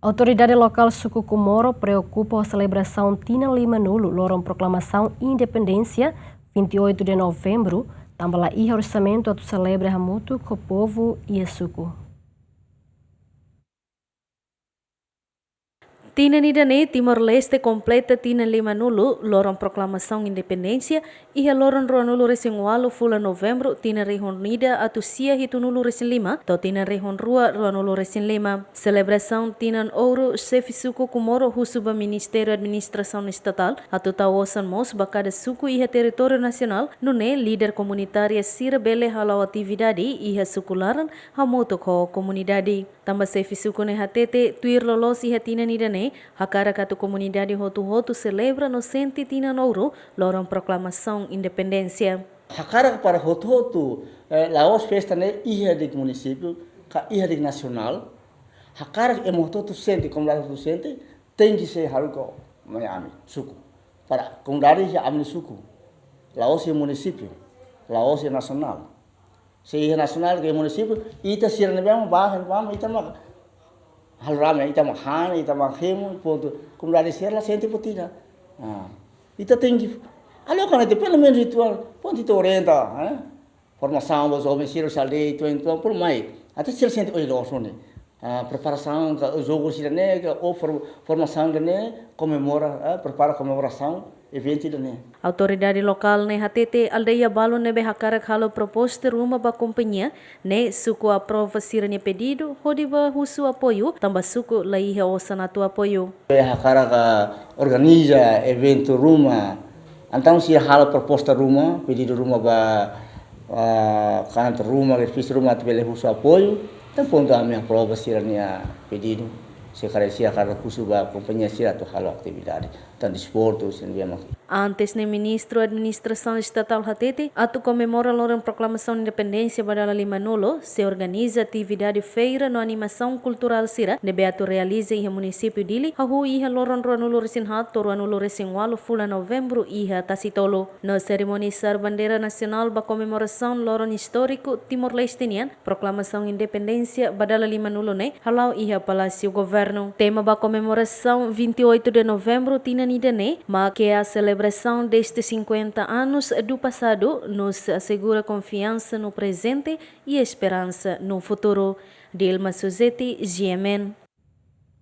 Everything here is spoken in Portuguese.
Autoridade local suku Comoro preocupa a celebração Tina Lima Nulo, lorong proclamação Independência, 28 de novembro, também e orçamento a celebra hamutu com o povo e a suku. Tina Nidane, Timor-Leste completa Tina Lima Nulo, lorong proclamação Independência, e a lorong Nulo Resingualo fula novembro, Tina Rehon Nida atu sia hitu Nulo Resin Lima, to Tina Rehon Rua Nulo Resin Lima. Celebração Tina Ouro, chefe suku Comoro, husuba Ministério Administração Estatal, atu tawosan mos bakada suku iha território nacional, nune líder comunitária Sira Bele halau atividade iha sukularan hamoto ko komunidade. Tamba chefe suku ne hatete tuir lolos iha Tina Nidane, hakara katu komunidade hotu-hotu celebra no senti Tina Ouro, lorong proclamação Independência. Hakara para hotu-hotu, laos festa ne iha de município, ka iha de nacional, hakara emototo sente, comunidade sente, tem que ser haruko, Miami, suku. Para comunidade iha amni suku, laos é município, laos é nacional. Se iha nacional que é município, ita sirane bem bahan, vamos ita mak halrame, ita mak han, ita mak hemu, ponto. Comunidade sirla sente potina. Ita tem que aloca né pelo menos ritual, ponto ita orienta, formação os homens sirla salde, então por mais. Até sirla sente oi loso né. Preparação, o jogo sirane, ou formação né, comemora, prepara comemoração. Autoridade local ne hatete aldeia balo nebe hakarak halo proposta rumah ba companhia ne suku aprova sirane pedido hodiba husu apoio tamba suku laiha osanatu apoio. Hakarak organiza evento rumah, então se halo proposta rumah, pedido rumah ba kantor rumah, office rumah tebele husu apoio, então ponto a minha aprova sirane pedido. Sekarang siapa khusus ba companhia sira tu halo atividade tanto desporto sendiri. Antes ne ministro administração estatal hatete atu comemora lorong proclamação independência badala Lima Nulo se organiza atividade feira no animação cultural sira nebe atu realiza iha município dili hahu iha lorong Nulo Resin Hato Nulo Resin Walo fula novembro iha Tasitolo no cerimônia sar bandeira nacional ba comemoração lorong histórico Timor-Leste nian proclamação independência badala Lima Nulo ne halau iha Palácio Governo. Tema ba comemoração 28 de novembro Tina Nidane, mas que a celebração destes 50 anos do passado nos assegura confiança no presente e esperança no futuro. Dilma Suzeti, GMN.